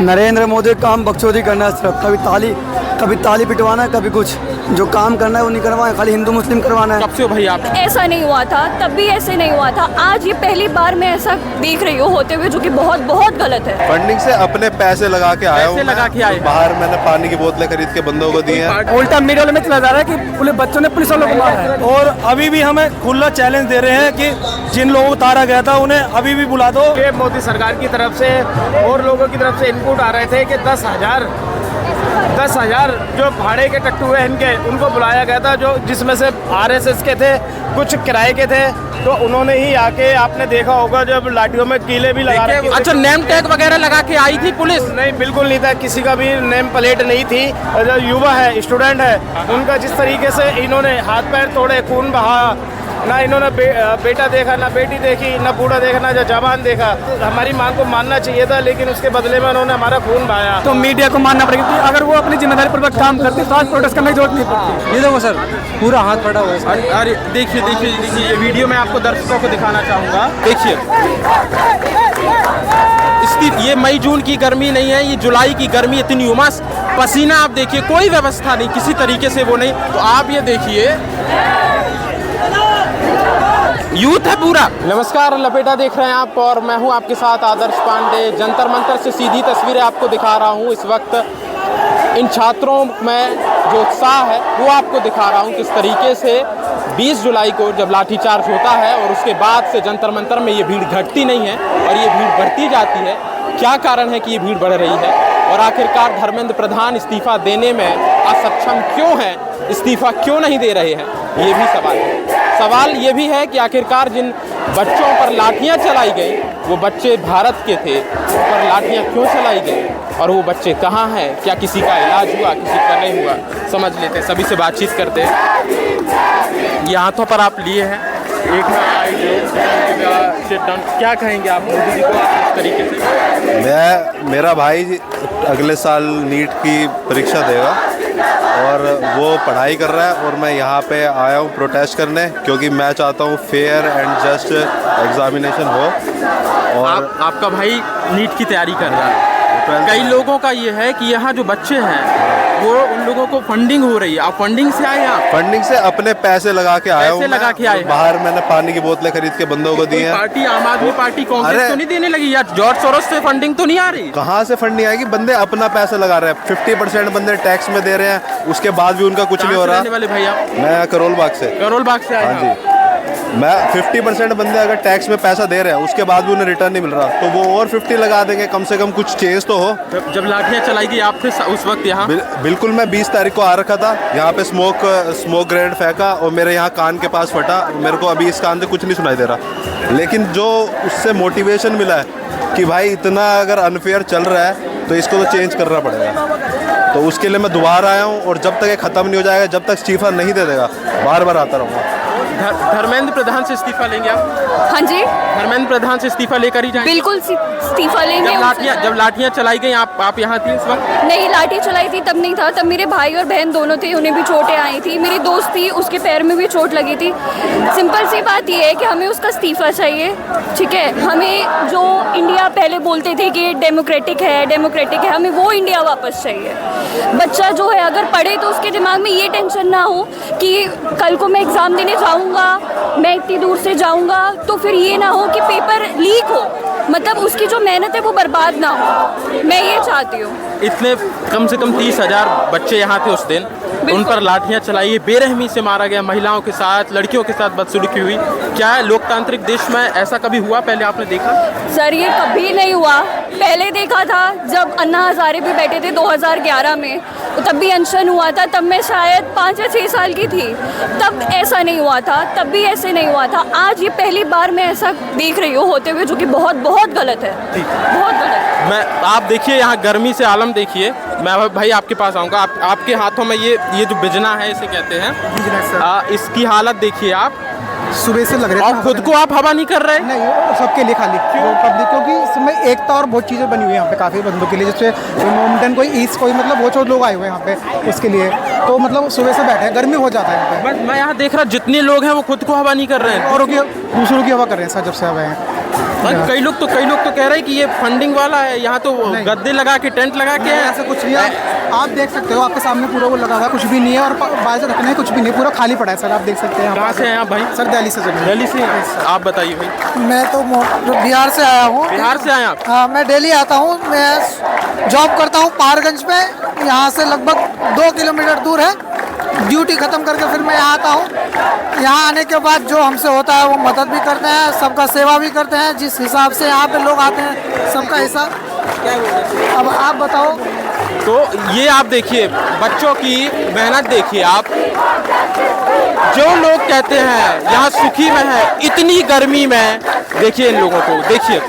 नरेंद्र मोदी काम बकचोदी करना है सिर्फ, कभी ताली पिटवाना है, कभी कुछ जो काम करना है वो नहीं करवाना, खाली हिंदू मुस्लिम करवाना है। कब से हो भाई आप? ऐसा नहीं हुआ था, तब भी ऐसे नहीं हुआ था। आज ये पहली बार मैं ऐसा देख रही हूँ होते हुए, जो कि बहुत बहुत गलत है। फंडिंग से अपने पैसे लगा के आया हूँ, लगा के आए बाहर मैंने पानी की बोतलें खरीद के बंदों को दी हैं। उल्टा मीडिया में चला जा रहा है कि पुलिस बच्चों ने पुलिस वालों को मारा है, और अभी भी हमें खुला चैलेंज दे रहे हैं कि जिन लोगों को उतारा गया था उन्हें अभी भी बुला दो। ये मोदी सरकार की तरफ से और लोगों की तरफ से इनपुट आ रहे थे कि 10,000 जो भाड़े के टट्टू हैं इनके, उनको बुलाया गया था, जो जिसमें से आरएसएस के थे, कुछ किराए के थे। तो उन्होंने ही आके, आपने देखा होगा जब लाठियों में कीले भी लगा रखे। अच्छा, नेम टैग वगैरह लगा के आई थी पुलिस? नहीं, बिल्कुल नहीं था, किसी का भी नेम प्लेट नहीं थी। जो युवा है, स्टूडेंट है, उनका जिस तरीके से इन्होंने हाथ पैर तोड़े, खून बहा, ना इन्होंने बेटा देखा, ना बेटी देखी, ना बूढ़ा देखा, ना जवान देखा। हमारी मांग को मानना चाहिए था, लेकिन उसके बदले में उन्होंने हमारा खून बहाया। तो मीडिया को मानना पड़ेगा कि अगर वो अपनी जिम्मेदारी पूर्वक काम करते तो आज प्रोटेस्ट करने की जरूरत नहीं पड़ती। ये देखो सर, पूरा हाथ पड़ा हुआ है। अरे देखिए ये वीडियो मैं आपको दर्शकों को दिखाना चाहूँगा। देखिए, ये मई जून की गर्मी नहीं है, ये जुलाई की गर्मी, इतनी उमस, पसीना। आप देखिए, कोई व्यवस्था नहीं, किसी तरीके से वो नहीं। तो आप ये देखिए, यूथ है पूरा। नमस्कार, लपेटा देख रहे हैं आप और मैं हूं आपके साथ आदर्श पांडे। जंतर मंतर से सीधी तस्वीरें आपको दिखा रहा हूं। इस वक्त इन छात्रों में जो उत्साह है वो आपको दिखा रहा हूं, किस तरीके से 20 जुलाई को जब लाठीचार्ज होता है और उसके बाद से जंतर मंतर में ये भीड़ घटती नहीं है और ये भीड़ बढ़ती जाती है। क्या कारण है कि ये भीड़ बढ़ रही है और आखिरकार धर्मेंद्र प्रधान इस्तीफा देने में असक्षम क्यों है, इस्तीफा क्यों नहीं दे रहे हैं, ये भी सवाल है। सवाल ये भी है कि आखिरकार जिन बच्चों पर लाठियां चलाई गई वो बच्चे भारत के थे, उन पर लाठियां क्यों चलाई गई और वो बच्चे कहाँ हैं? क्या किसी का इलाज हुआ, किसी का नहीं हुआ? समझ लेते हैं, सभी से बातचीत करते हैं। ये हाथों पर आप लिए हैं, एक क्या कहेंगे आप मोदी जी को इस तरीके से? मेरा भाई अगले साल नीट की परीक्षा देगा और वो पढ़ाई कर रहा है और मैं यहाँ पे आया हूँ प्रोटेस्ट करने, क्योंकि मैं चाहता हूँ फेयर एंड जस्ट एग्जामिनेशन हो। और आपका भाई नीट की तैयारी कर रहा है। कई लोगों का ये है कि यहाँ जो बच्चे हैं वो उन लोगों को फंडिंग हो रही है। आप फंडिंग से आए हैं? फंडिंग से अपने पैसे लगा के आया हूँ। पैसे लगा के आए? बाहर मैंने पानी की बोतलें खरीद के बंदों को दी हैं। पार्टी आम आदमी पार्टी कांग्रेस तो नहीं देने लगी यार? जॉर्ज सोरोस से फंडिंग तो नहीं आ रही? कहाँ से फंडिंग आएगी? बंदे अपना पैसा लगा रहे हैं। 50% बंदे टैक्स में दे रहे हैं, उसके बाद भी उनका कुछ नहीं हो रहा। वाले भैया? मैं करोल बाग से। करोल बाग से आए? हाँ जी। मैं 50% बंदे अगर टैक्स में पैसा दे रहे हैं उसके बाद भी उन्हें रिटर्न नहीं मिल रहा, तो वो और 50 लगा देंगे, कम से कम कुछ चेंज तो हो। जब लाठियाँ चलाई गई आप थे उस वक्त यहाँ? बिल्कुल, मैं 20 तारीख को आ रखा था यहाँ पे। स्मोक ग्रेनेड फेंका और मेरे यहाँ कान के पास फटा। मेरे को अभी इस कान से कुछ नहीं सुनाई दे रहा, लेकिन जो उससे मोटिवेशन मिला है कि भाई इतना अगर अनफेयर चल रहा है तो इसको तो चेंज करना पड़ेगा, तो उसके लिए मैं दोबारा आया हूँ। और जब तक ये ख़त्म नहीं हो जाएगा, जब तक इस्तीफा नहीं दे देगा, बार बार आता रहूँगा। धर्मेंद्र प्रधान से इस्तीफा लेंगे आप? हाँ जी, धर्मेंद्र प्रधान से इस्तीफा लेकर ही जाएंगे? बिल्कुल इस्तीफा लेंगे। जब लाठियाँ चलाई गई आप यहाँ थी इस वक्त? नहीं, लाठी चलाई थी तब नहीं था, तब मेरे भाई और बहन दोनों थे, उन्हें भी चोटें आई थी। मेरी दोस्त थी, उसके पैर में भी चोट लगी थी। सिंपल सी बात यह है कि हमें उसका इस्तीफा चाहिए, ठीक है। हमें जो इंडिया पहले बोलते थे कि डेमोक्रेटिक है, हमें वो इंडिया वापस चाहिए। बच्चा जो है अगर पढ़े तो उसके दिमाग में ये टेंशन ना हो कि कल को मैं एग्ज़ाम देने जाऊँगा, मैं इतनी दूर से जाऊँगा, तो फिर ये ना हो कि पेपर लीक हो, मतलब उसकी जो मेहनत है वो बर्बाद ना हो। मैं ये चाहती हूँ। इतने कम से कम 30,000 बच्चे यहाँ थे उस दिन, उन पर लाठियाँ चलाई, बेरहमी से मारा गया, महिलाओं के साथ, लड़कियों के साथ बदसलूकी हुई। क्या लोकतांत्रिक देश में ऐसा कभी हुआ? पहले आपने देखा? सर, ये कभी नहीं हुआ। पहले देखा था जब अन्ना हजारे भी बैठे थे 2011 में, तब भी अनशन हुआ था। तब मैं शायद 5 या 6 साल की थी, तब ऐसा नहीं हुआ था, तब भी ऐसे नहीं हुआ था। आज ये पहली बार मैं ऐसा देख रही हूँ होते हुए, जो कि बहुत बहुत गलत है, बहुत गलत। आप देखिए यहाँ गर्मी से आलम देखिए। मैं भाई आपके पास आऊँगा। आपके हाथों में ये जो बिजना है, इसे कहते हैं, इसकी हालत देखिए आप। सुबह से लग रहा है और खुद को आप हवा नहीं कर रहे? नहीं, सबके लिए खाली पब्लिक, क्योंकि इसमें एकता और बहुत चीज़ें बनी हुई है यहाँ पे काफ़ी बंदों के लिए, जैसे मोमडन कोई ईस्ट कोई मतलब बहुत सारे लोग आए हुए हैं यहाँ पे उसके लिए। तो मतलब सुबह से बैठे हैं, गर्मी हो जाता है यहाँ पे। बट मैं यहाँ देख रहा जितने लोग हैं वो खुद को हवा नहीं कर रहे हैं, दूसरों की हवा कर रहे हैं सर, जब से आए हैं। कई लोग तो कह रहे हैं कि ये फंडिंग वाला है, यहाँ तो गद्दे लगा के टेंट लगा के है। ऐसा कुछ नहीं है, आप देख सकते हो, आपके सामने पूरा वो लगा हुआ है, कुछ भी नहीं है और बाहर से रखने कुछ भी नहीं, पूरा खाली पड़ा है सर, आप देख सकते हैं। कहाँ से हैं आप भाई? सर दिल्ली से। दिल्ली से? आप बताइए भाई। मैं तो बिहार से आया हूँ। बिहार से आए आप? हाँ, मैं डेली आता हूँ, मैं जॉब करता हूँ पहाड़गंज पे, यहाँ से लगभग 2 किलोमीटर दूर है। ड्यूटी ख़त्म करके फिर मैं यहाँ आता हूँ। यहाँ आने के बाद जो हमसे होता है वो मदद भी करते हैं, सबका सेवा भी करते हैं। जिस हिसाब से यहाँ पे लोग आते हैं सबका हिसाब। अब आप बताओ। तो ये आप देखिए, बच्चों की मेहनत देखिए आप। जो लोग कहते हैं यहाँ सुखी में है, इतनी गर्मी में देखिए इन लोगों को, देखिए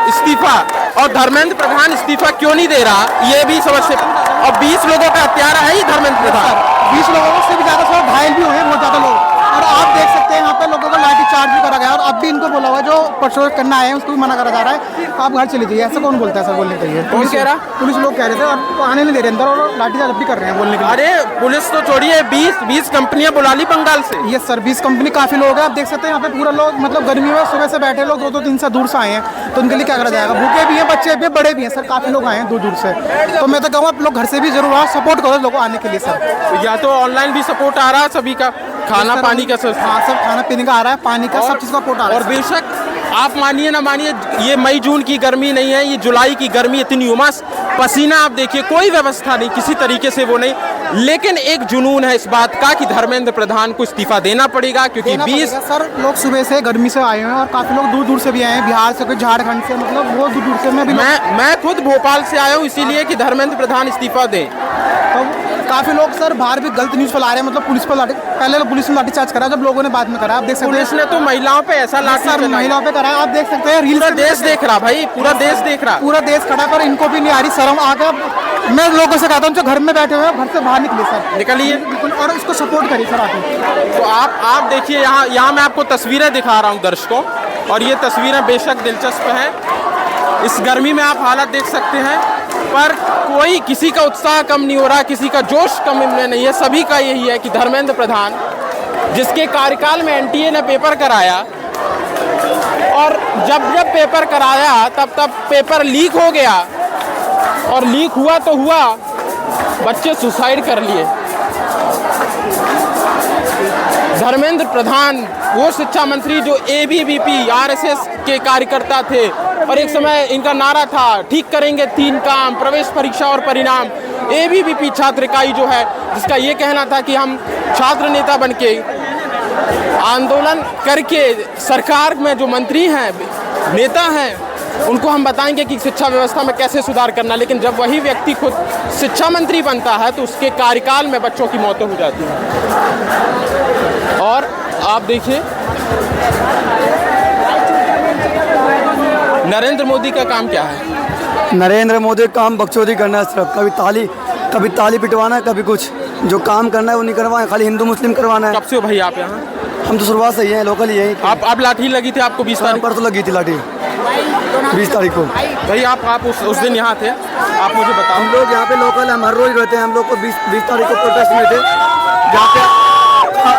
इस्तीफा। और धर्मेंद्र प्रधान इस्तीफा क्यों नहीं दे रहा, ये भी समझ से। और 20 लोगों का हत्यारा है ही धर्मेंद्र प्रधान। 20 लोगों से भी ज़्यादा सब घायल भी हुए बहुत ज़्यादा लोग। और आप देख सकते हैं यहाँ पे लोगों को लाठी चार्ज भी करा गया और अब भी इनको बोला हुआ जो परसों करना आए हैं उसको भी मना करा जा रहा है, आप घर चले जाइए। ऐसा कौन बोलता है सर बोलने के लिए? कौन कह रहा? पुलिस लोग कह रहे थे और आने नहीं दे रहे अंदर और लाठी चार्ज भी कर रहे हैं बोलने के लिए। अरे पुलिस तो छोड़िए, 20 कंपनियां बुला ली बंगाल से। ये सर्विस कंपनी काफ़ी लोग हैं, आप देख सकते हैं यहाँ पे पूरा लोग, मतलब गर्मी में सुबह से बैठे लोग 2-2 दिन से दूर से आए हैं, तो उनके लिए क्या करा जाएगा? भूखे भी हैं, बच्चे भी, बड़े भी हैं सर, काफ़ी लोग आए हैं दूर दूर से। तो मैं तो कहूँगा आप लोग घर से भी जरूर आओ, सपोर्ट करो लोगों आने के लिए सर। या तो ऑनलाइन भी सपोर्ट आ रहा है सभी का, खाना पानी का सब। हाँ, सब खाना पीने का आ रहा है, पानी का, सब चीज़ का सपोर्ट आ रहा है। और बेशक आप मानिए ना मानिए, ये मई जून की गर्मी नहीं है, ये जुलाई की गर्मी, इतनी उमस, पसीना आप देखिए, कोई व्यवस्था नहीं, किसी तरीके से वो नहीं। लेकिन एक जुनून है इस बात का कि धर्मेंद्र प्रधान को इस्तीफा देना पड़ेगा, क्योंकि 20 सर लोग सुबह से गर्मी से आए हैं और काफ़ी लोग दूर दूर से भी आए हैं, बिहार से, कोई झारखंड से, मतलब बहुत दूर दूर से। मैं खुद भोपाल से आया हूँ इसीलिए कि धर्मेंद्र प्रधान इस्तीफा दें। तो काफ़ी लोग सर बाहर भी गलत न्यूज़ फैला रहे हैं, मतलब पुलिस पर पहले पुलिस ने लाठीचार्ज करा, जब लोगों ने बाद में करा। आप देख सकते हैं पुलिस ने तो महिलाओं पे ऐसा लाठी, महिलाओं पे करा, आप देख सकते हैं। पूरा देश देख रहा भाई, पूरा देश देख रहा, पूरा देश खड़ा कर, इनको भी नहीं आ रही शर्म। आकर मैं लोगों से कहता हूँ जो घर में बैठे हुए हैं घर से बाहर निकले सर, निकलिए बिल्कुल, और इसको सपोर्ट करिए सर आके। तो आप देखिए, यहाँ मैं आपको तस्वीरें दिखा रहा हूँ दर्शकों, और ये तस्वीरें बेशक दिलचस्प हैं। इस गर्मी में आप हालत देख सकते हैं, पर कोई किसी का उत्साह कम नहीं हो रहा, किसी का जोश कम नहीं है। सभी का यही है कि धर्मेंद्र प्रधान, जिसके कार्यकाल में एनटीए ने पेपर कराया, और जब पेपर कराया तब पेपर लीक हो गया, और लीक हुआ तो हुआ, बच्चे सुसाइड कर लिए। धर्मेंद्र प्रधान वो शिक्षा मंत्री जो एबीवीपी आरएसएस के कार्यकर्ता थे, और एक समय इनका नारा था ठीक करेंगे 3 काम, प्रवेश परीक्षा और परिणाम। एबीवीपी छात्र इकाई जो है, जिसका ये कहना था कि हम छात्र नेता बनके आंदोलन करके सरकार में जो मंत्री हैं, नेता हैं, उनको हम बताएंगे कि शिक्षा व्यवस्था में कैसे सुधार करना। लेकिन जब वही व्यक्ति खुद शिक्षा मंत्री बनता है तो उसके कार्यकाल में बच्चों की मौतें हो जाती हैं। और आप देखिए, नरेंद्र मोदी का काम क्या है? नरेंद्र मोदी का काम बकचोदी करना है सिर्फ, कभी ताली पिटवाना है, कभी कुछ जो काम करना है वो नहीं करवाना, खाली हिंदू मुस्लिम करवाना है। कब से हो भाई आप यहाँ? हम तो शुरुआत से ही हैं, लोकल ही हैं। आप लाठी लगी थी आपको 20 तारीख पर? तो लगी थी लाठी 20 तारीख को। भाई आप उस दिन यहाँ थे, आप मुझे बताओ। हम लोग यहाँ पे लोकल हम हर रोज रहते हैं। हम लोग को 20 तारीख को प्रोटेस्ट में थे,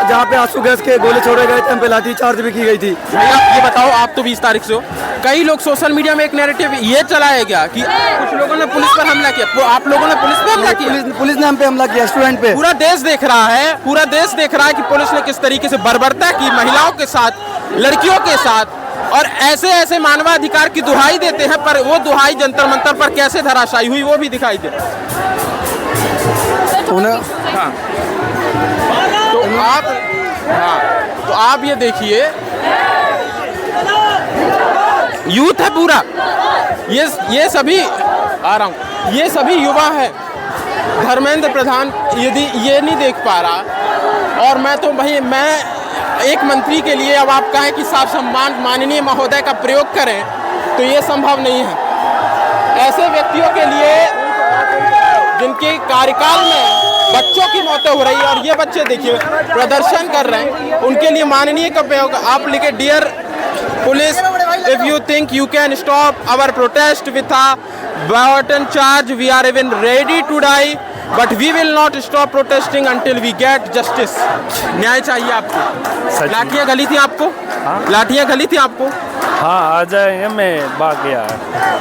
जहाँ पे आंसू गैस के गोले छोड़े गए थे, हम पे लाठी चार्ज भी की गई थी। भैया ये बताओ, आप तो 20 तारीख से हो, कई लोग सोशल मीडिया में एक नैरेटिव ये चलाया गया कि कुछ लोगों ने पुलिस पर हमला किया, आप लोगों ने पुलिस पर हमला किया? पुलिस ने हम पे हमला किया, स्टूडेंट पे। पूरा देश देख रहा है, पूरा देश देख रहा है कि पुलिस ने किस तरीके से बर्बरता की महिलाओं के साथ, लड़कियों के साथ, और ऐसे मानवाधिकार की दुहाई देते हैं, पर वो दुहाई जंतर मंतर पर कैसे धराशायी हुई वो भी दिखाई दे। हाँ। तो आप ये देखिए, यूथ है पूरा, ये सभी आ रहा हूँ, ये सभी युवा है। धर्मेंद्र प्रधान यदि ये नहीं देख पा रहा, और मैं तो भाई मैं एक मंत्री के लिए, अब आप कहें कि साफ सम्मान माननीय महोदय का प्रयोग करें, तो ये संभव नहीं है। ऐसे व्यक्तियों के लिए जिनके कार्यकाल में बच्चों की मौतें हो रही है, और ये बच्चे देखिए प्रदर्शन कर रहे हैं, उनके लिए माननीय का प्रयोग। आप लिखे, dear police, if you think you can stop our protest with a baton charge, we are even ready to die. But we will not stop protesting until we get justice. न्याय चाहिए आपको। लाठियाँ गली थी आपको? लाठियाँ गली थी आपको? हाँ आ जाएंगे, मैं भाग गया।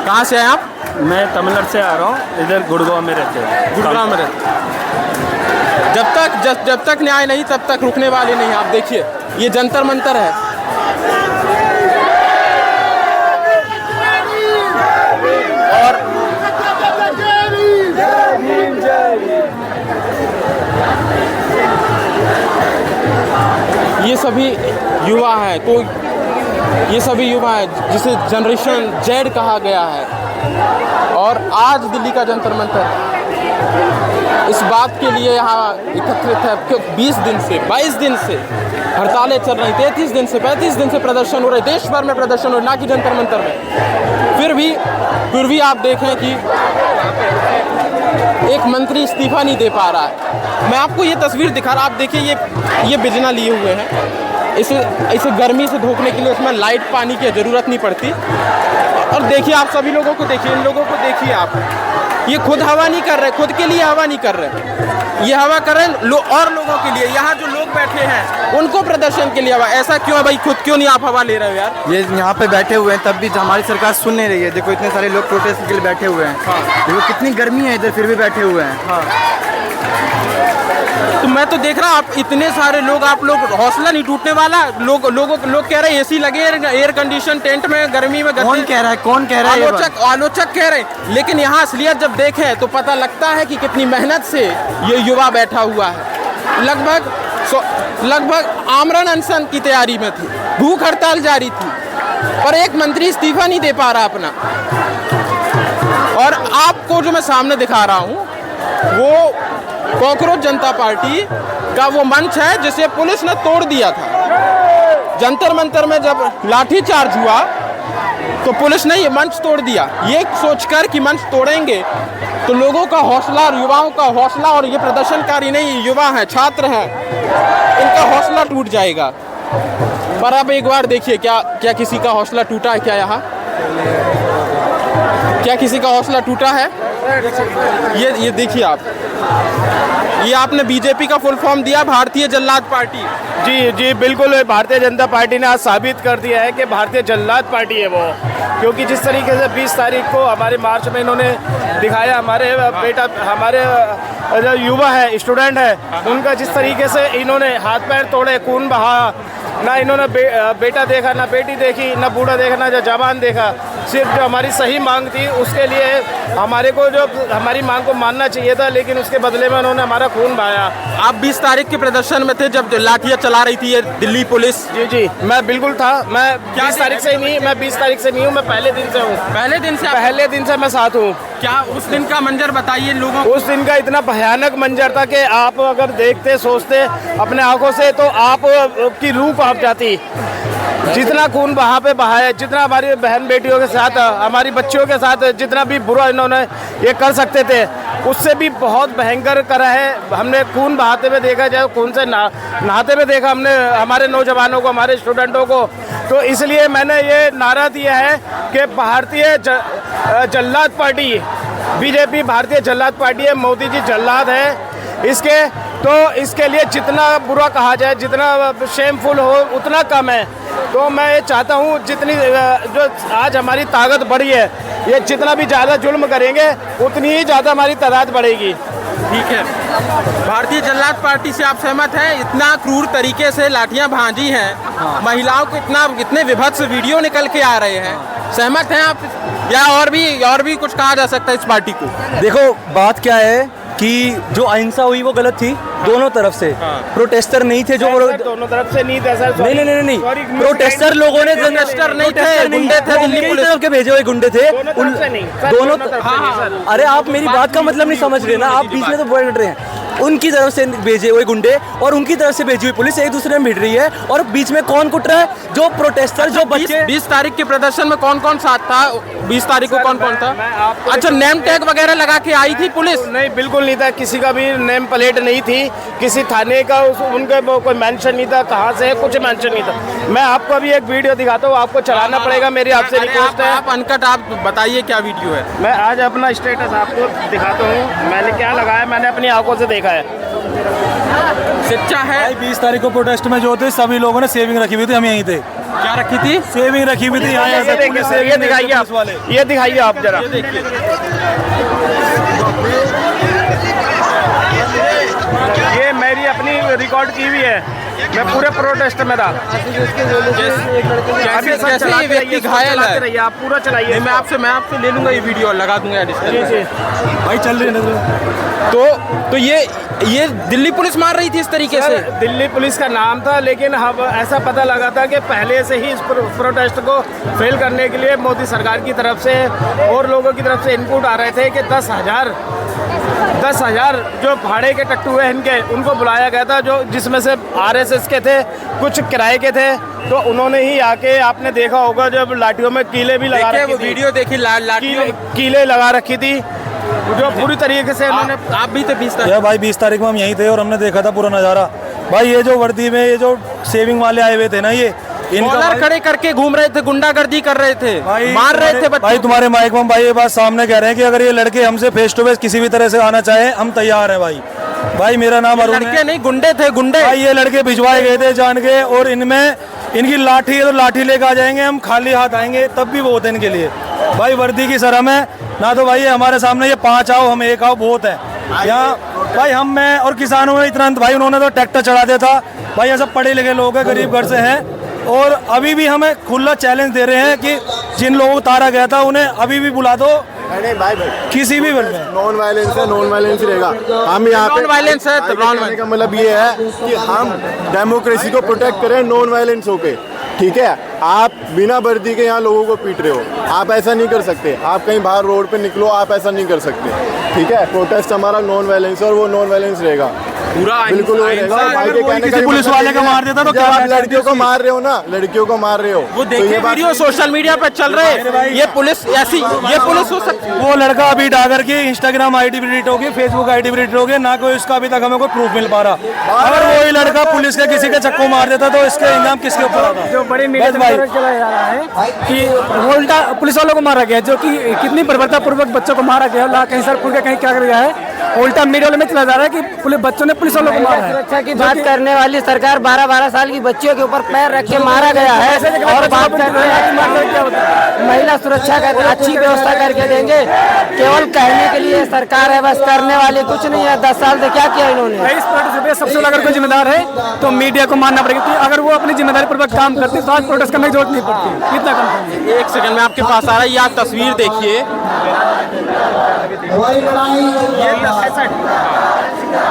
कहाँ से आए आप? मैं तमिलनाडु से आ रहा हूँ, इधर गुड़गांव में रहते हैं। गुड़गांव में रहते। जब तक न्याय नहीं तब तक रुकने वाले नहीं। आप देखिए ये जंतर मंतर है। और ये सभी युवा हैं, ये सभी युवा हैं जिसे जनरेशन जेड कहा गया है। और आज दिल्ली का जंतर मंतर इस बात के लिए यहाँ एकत्रित है कि 20 दिन से 22 दिन से हड़तालें चल रही, 33 दिन से 35 दिन से प्रदर्शन हो रहे, देश भर में प्रदर्शन हो रहे, ना कि जंतर मंतर में। फिर भी आप देखें कि एक मंत्री इस्तीफा नहीं दे पा रहा है। मैं आपको ये तस्वीर दिखा रहा, आप देखिए ये बिजना लिए हुए हैं। इसे गर्मी से धोखने के लिए इसमें लाइट पानी की ज़रूरत नहीं पड़ती। और देखिए आप सभी लोगों को देखिए, इन लोगों को देखिए आप, ये खुद हवा नहीं कर रहे, खुद के लिए हवा नहीं कर रहे, ये हवा कर रहे हैं और लोगों के लिए। यहाँ जो लोग बैठे हैं उनको प्रदर्शन के लिए हवा। ऐसा क्यों है भाई, खुद क्यों नहीं आप हवा ले रहे हो यार? ये यहाँ पे बैठे हुए हैं तब भी हमारी सरकार सुन नहीं रही है। देखो इतने सारे लोग प्रोटेस्ट के लिए बैठे हुए हैं। देखो कितनी गर्मी है इधर, फिर भी बैठे हुए हैं। तो मैं तो देख रहा हूँ आप इतने सारे लोग, आप लोग हौसला नहीं टूटने वाला। लोग कह रहे हैं एसी लगे, एयर कंडीशन टेंट में गर्मी में। कौन कह रहा है? आलोचक कह रहे हैं। लेकिन यहाँ असलियत जब देखें तो पता लगता है कि कितनी मेहनत से ये युवा बैठा हुआ है। लगभग आमरण अनशन की तैयारी में थी, भूख हड़ताल जारी थी, पर एक मंत्री इस्तीफा नहीं दे पा रहा अपना। और आपको जो मैं सामने दिखा रहा हूँ वो कॉकरोच जनता पार्टी का वो मंच है जिसे पुलिस ने तोड़ दिया था। जंतर मंतर में जब लाठीचार्ज हुआ तो पुलिस ने ये मंच तोड़ दिया, ये सोचकर कि मंच तोड़ेंगे तो लोगों का हौसला और युवाओं का हौसला, और ये प्रदर्शनकारी नहीं, युवा हैं, छात्र हैं, इनका हौसला टूट जाएगा। पर अब एक बार देखिए क्या किसी का हौसला टूटा है क्या? यहाँ क्या किसी का हौसला टूटा है? ये देखिए आप, ये आपने बीजेपी का फुल फॉर्म दिया, भारतीय जल्लाद पार्टी। जी बिल्कुल, भारतीय जनता पार्टी ने आज साबित कर दिया है कि भारतीय जल्लाद पार्टी है वो। क्योंकि जिस तरीके से 20 तारीख को हमारे मार्च में इन्होंने दिखाया, हमारे जो युवा है, स्टूडेंट है, उनका जिस तरीके से इन्होंने हाथ पैर तोड़े, खून बहा, ना इन्होंने बेटा देखा, ना बेटी देखी, ना बूढ़ा देखा, ना जवान देखा। सिर्फ जो हमारी सही मांग थी उसके लिए हमारे को जो हमारी मांग को मानना चाहिए था, लेकिन उसके बदले में उन्होंने हमारा खून बहाया। आप 20 तारीख के प्रदर्शन में थे जब लाठियाँ चला रही थी ये दिल्ली पुलिस? जी मैं बिल्कुल था। मैं 20 तारीख से नहीं, मैं 20 तारीख से नहीं हूँ, मैं पहले दिन से हूँ। पहले दिन से मैं साथ हूँ। क्या उस दिन का मंजर बताइए लोगों को। उस दिन का इतना भयानक मंजर था कि आप अगर देखते, सोचते अपने आंखों से तो आप की रूह कांप जाती। जितना खून वहाँ पे बहाया, जितना हमारी बहन बेटियों के साथ, हमारी बच्चियों के साथ जितना भी बुरा इन्होंने ये कर सकते थे, उससे भी बहुत भयंकर करा है। हमने खून बहाते हुए देखा, जाए खून से नहाते हुए देखा हमने हमारे नौजवानों को, हमारे स्टूडेंटों को। तो इसलिए मैंने ये नारा दिया है कि भारतीय जल्लाद पार्टी, बीजेपी भारतीय जल्लाद पार्टी है, मोदी जी जल्लाद है इसके लिए जितना बुरा कहा जाए, जितना शेमफुल हो उतना कम है। तो मैं ये चाहता हूँ जितनी जो आज हमारी ताकत बढ़ी है, ये जितना भी ज़्यादा जुल्म करेंगे उतनी ही ज़्यादा हमारी तादाद बढ़ेगी। ठीक है, भारतीय जल्लाद पार्टी से आप सहमत हैं? इतना क्रूर तरीके से लाठियां भांजी हैं, महिलाओं को इतने विभत्स वीडियो निकल के आ रहे हैं, सहमत हैं आप? या और भी कुछ कहा जा सकता है इस पार्टी को? देखो बात क्या है कि जो अहिंसा हुई वो गलत थी दोनों तरफ से। प्रोटेस्टर नहीं थे जो दोनों तरफ से नहीं था सर। नहीं प्रोटेस्टर लोगों ने प्रोटेस्टर नहीं थे, गुंडे थे, दिल्ली पुलिस तरफ के भेजे हुए गुंडे थे। दोनों अरे आप मेरी बात का मतलब नहीं समझ रहे ना, आप बीच में तो बैठ रहे हैं। उनकी तरफ से भेजे हुए गुंडे और उनकी तरफ से भेजी हुई पुलिस एक दूसरे में भिड़ रही है और बीच में कौन कुट रहा है? जो प्रोटेस्टर, जो बच्चे। 20 तारीख के प्रदर्शन में कौन कौन साथ था? 20 तारीख को कौन कौन था? अच्छा, नेम टैग वगैरह लगा के आई थी पुलिस? नहीं, बिल्कुल नहीं था, किसी का भी नेम प्लेट नहीं थी, किसी थाने का उनके कोई मेंशन नहीं था, कहाँ से है कुछ मेंशन नहीं था। मैं आपको अभी एक वीडियो दिखाता हूँ, आपको चलाना पड़ेगा, मेरी आपसे रिक्वेस्ट है। आप अनकट, आप बताइए क्या वीडियो है। मैं आज अपना स्टेटस आपको दिखाता हूँ, मैंने क्या लगाया, मैंने अपनी आंखों से देखा है। सच्चा है। 20 तारीख को प्रोटेस्ट में जो थे सभी लोगों ने सेविंग रखी हुई थी, हम यहीं थे। क्या रखी थी? सेविंग रखी हुई थी यहाँ। ये देखिए, ये दिखाइए आप, ये दिखाइए आप जरा। ये मेरी अपनी रिकॉर्ड की हुई है, मैं पूरे प्रोटेस्ट में था। कैसे व्यक्ति घायल है? आप पूरा चलाइए। मैं आपसे ले लूंगा ये वीडियो और लगा दूंगा एडिशन। भाई चल रही है तो ये दिल्ली पुलिस मार रही थी इस तरीके से? दिल्ली पुलिस का नाम था, लेकिन अब ऐसा पता लगा था कि पहले से ही इस प्रोटेस्ट को फेल करने के लिए मोदी सरकार की तरफ से और लोगों की तरफ से इनपुट आ रहे थे कि 10,000 जो भाड़े के टट्टू हैं इनके, उनको बुलाया गया था, जो जिसमें से RSS के थे, कुछ किराए के थे। तो उन्होंने ही आके, आपने देखा होगा जब लाठियों में कीले भी लगा रखी थी, वीडियो देखी, कीले लगा रखी थी, जो पूरी तरीके से उन्होंने। आप भी थे 20 तारीख? भाई 20 तारीख में हम यहीं थे और हमने देखा था पूरा नज़ारा। भाई ये जो वर्दी में ये जो सेविंग वाले आए हुए थे ना, ये कॉलर खड़े करके घूम रहे थे, गुंडागर्दी कर रहे थे, मार रहे थे बच्चों। भाई तुम्हारे माइक में भाई ये बात सामने कह रहे हैं कि अगर ये लड़के हमसे फेस टू फेस किसी भी तरह से आना चाहे, हम तैयार हैं भाई मेरा नाम अरुण है। लड़के नहीं, गुंडे थे, गुंडे। भाई ये लड़के भिजवाए गए थे जान के, और इनमें इनकी लाठी है तो लाठी लेकर आ जाएंगे, हम खाली हाथ आएंगे तब भी बहुत है इनके लिए। भाई वर्दी की शर्म है ना, तो भाई हमारे सामने ये 5 आओ हम 1 आओ बहुत है यहाँ। भाई हम में और किसानों में इतना भाई, उन्होंने तो ट्रैक्टर चढ़ा दिया था। भाई ये सब पढ़े लिखे लोग हैं, गरीब घर से हैं, और अभी भी हमें खुला चैलेंज दे रहे हैं कि जिन लोगों को उतारा गया था उन्हें अभी भी बुला दो। नहीं भाई किसी भी नॉन वायलेंस है, नॉन वायलेंस रहेगा। हम यहाँ पे नॉन वायलेंस है, तो नॉन वायलेंस का मतलब ये है कि हम डेमोक्रेसी को प्रोटेक्ट करें नॉन वायलेंस होके, ठीक है। आप बिना वर्दी के यहाँ लोगों को पीट रहे हो, आप ऐसा नहीं कर सकते। आप कहीं बाहर रोड पे निकलो, आप ऐसा नहीं कर सकते, ठीक है। प्रोटेस्ट हमारा नॉन वायलेंस और वो नॉन वायलेंस रहेगा, पूरा बिल्कुल पुलिस वाले का मार देता तो क्या? आप लड़कियों को मार रहे हो ना, लड़कियों को मार रहे हो। वो देखिए वीडियो सोशल मीडिया पे चल रहे हैं, ये पुलिस ऐसी, ये पुलिस हो सकती। वो लड़का अभी डागर की इंस्टाग्राम ID भी डिलीट होगी, फेसबुक ID भी डिलीट होगी, ना कोई उसका अभी तक हमें कोई प्रूफ मिल पा रहा। अगर वही लड़का पुलिस के किसी के चक्कू मार देता तो इसका इल्जाम किसके ऊपर आता? जो बड़ी मीडिया में चलाया जा रहा है कि उल्टा पुलिस वालों को मारा गया, जो कि कितनी बर्बरतापूर्वक बच्चों को मारा गया, कहीं सर फूल के कहीं क्या कर गया है। उल्टा मीडिया में चला जा रहा है कि बच्चों ने पुलिस वालों को मारा है। सुरक्षा की बात करने वाली सरकार 12-12 साल की बच्चियों के ऊपर पैर रख के मारा गया है, और बात करने वाली महिला सुरक्षा का अच्छी व्यवस्था करके देंगे। केवल कहने के लिए सरकार है, बस करने वाली कुछ नहीं है। 10 साल से क्या किया इन्होंने? इस प्रोटेस्ट सबसे अगर कोई जिम्मेदार है तो मीडिया को मानना पड़ेगा कि अगर वो अपनी जिम्मेदारी पूर्वक काम करती तो आज प्रोटेस्ट करने की जरूरत नहीं पड़ती। इतना कम। एक सेकंड में आपके पास आ रहा है, ये आप तस्वीर देखिए,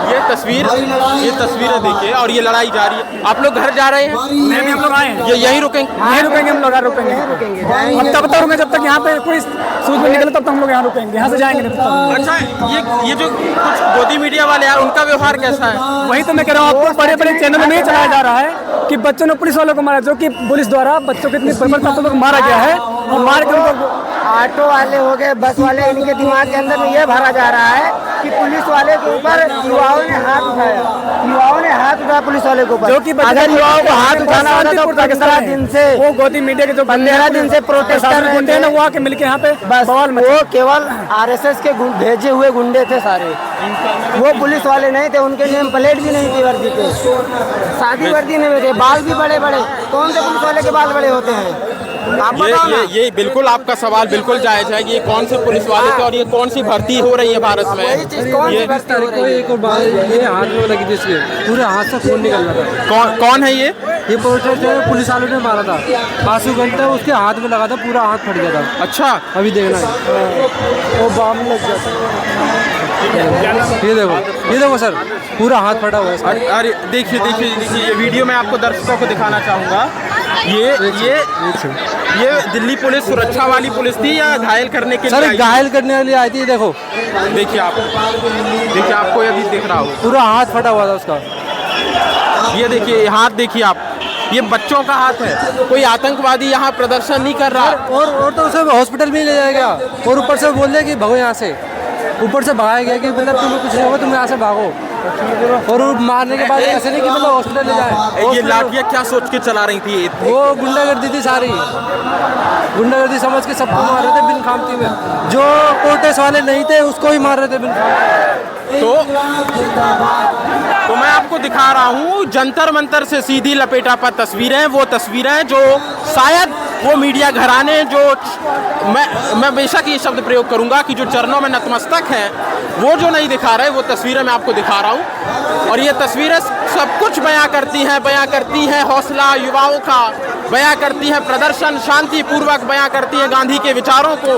ये तस्वीरें देखिए, और ये लड़ाई जारी है। आप लोग घर जा रहे हैं? नहीं, हम लोग आए हैं। ये यहीं रुकेंगे? नहीं रुकेंगे, हम लोग रुकेंगे हम तब तक रुकेंगे जब तक यहाँ पे कोई सूझ में निकले, तब तक हम लोग यहाँ रुकेंगे, यहाँ से जाएंगे नहीं। अच्छा, ये जो कुछ गोदी मीडिया वाले हैं उनका व्यवहार कैसा है? वही तो मैं कह रहा हूँ, आपको बड़े बड़े चैनलों में चलाया जा रहा है कि बच्चों ने पुलिस वालों को मारा, जो कि पुलिस द्वारा बच्चों को इतनी बर्बरता मारा गया है, और मार के उनको ऑटो वाले हो गए, बस वाले, इनके दिमाग के अंदर में ये भरा जा रहा है कि पुलिस वाले के ऊपर युवाओं ने हाथ उठाया पुलिस वाले के ऊपर, जो कि अगर युवाओं को हाथ उठाना होता तो 15 दिन से वो गोदी मीडिया के जो 15 दिन से प्रोटेस्ट कर रहे थे ना, वो आके मिलके यहाँ पे बस वो केवल RSS के भेजे हुए गुंडे थे सारे, वो पुलिस वाले नहीं थे। उनके नेम प्लेट भी नहीं थी वर्दी पे, सादी वर्दी में थे, बाल भी बड़े बड़े। कौन से पुलिस वाले के बाल बड़े होते हैं? ये बिल्कुल आपका सवाल बिल्कुल जायज है कि ये कौन से पुलिस वाले थे और ये कौन सी भर्ती हो रही है भारत में। ये हाथ में लगी थी, इसके पूरे हाथ से खून निकल रहा था। कौन है ये प्रोटेस्ट है, पुलिस वालों ने मारा था। आंसू घंटा उसके हाथ में लगा था, पूरा हाथ फट गया था। अच्छा, अभी देखना है, वो बाम लग गया था। ये देखो सर, पूरा हाथ फटा हुआ है। अरे देखिए ये वीडियो मैं आपको दर्शकों को दिखाना चाहूँगा। ये दिल्ली पुलिस सुरक्षा वाली पुलिस थी या घायल करने के लिए आई थी? घायल करने के लिए आई थी। देखो देखिए आपको अभी दिख रहा हो पूरा हाथ फटा हुआ था उसका। ये देखिए हाथ देखिए आप, ये बच्चों का हाथ है। कोई आतंकवादी यहाँ प्रदर्शन नहीं कर रहा। और तो उसे हॉस्पिटल में ले जाया गया और ऊपर से बोल दिया कि भागो यहाँ से, ऊपर से भगाया गया कि मतलब तुम्हें कुछ नहीं होगा, तुम यहाँ से भागो। और मारने के बाद ऐसे नहीं कि मतलब हॉस्पिटल ले जाए। ये लाठियाँ क्या सोच के चला रही थी? वो गुंडागर्दी थी सारी, गुंडागर्दी समझ के सबको मार रहे थे बिन खामती में। जो प्रोटेस्ट वाले नहीं थे उसको ही मार रहे थे बिन खामती। तो मैं आपको दिखा रहा हूँ जंतर मंतर से सीधी लपेटा पर तस्वीरें, वो तस्वीरें जो शायद वो मीडिया घराने जो मैं बेशक ये शब्द प्रयोग करूंगा कि जो चरणों में नतमस्तक हैं वो जो नहीं दिखा रहे, वो तस्वीरें मैं आपको दिखा रहा हूँ। और ये तस्वीरें सब कुछ बयां करती हैं हौसला युवाओं का, बयां करती हैं प्रदर्शन शांतिपूर्वक, बयां करती हैं गांधी के विचारों को,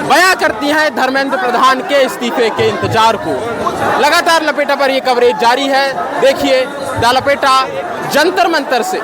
बयां करती हैं धर्मेंद्र प्रधान के इस्तीफे के इंतजार को। लगातार लपेटा पर ये कवरेज जारी है। देखिए द लपेटा जंतर मंतर से।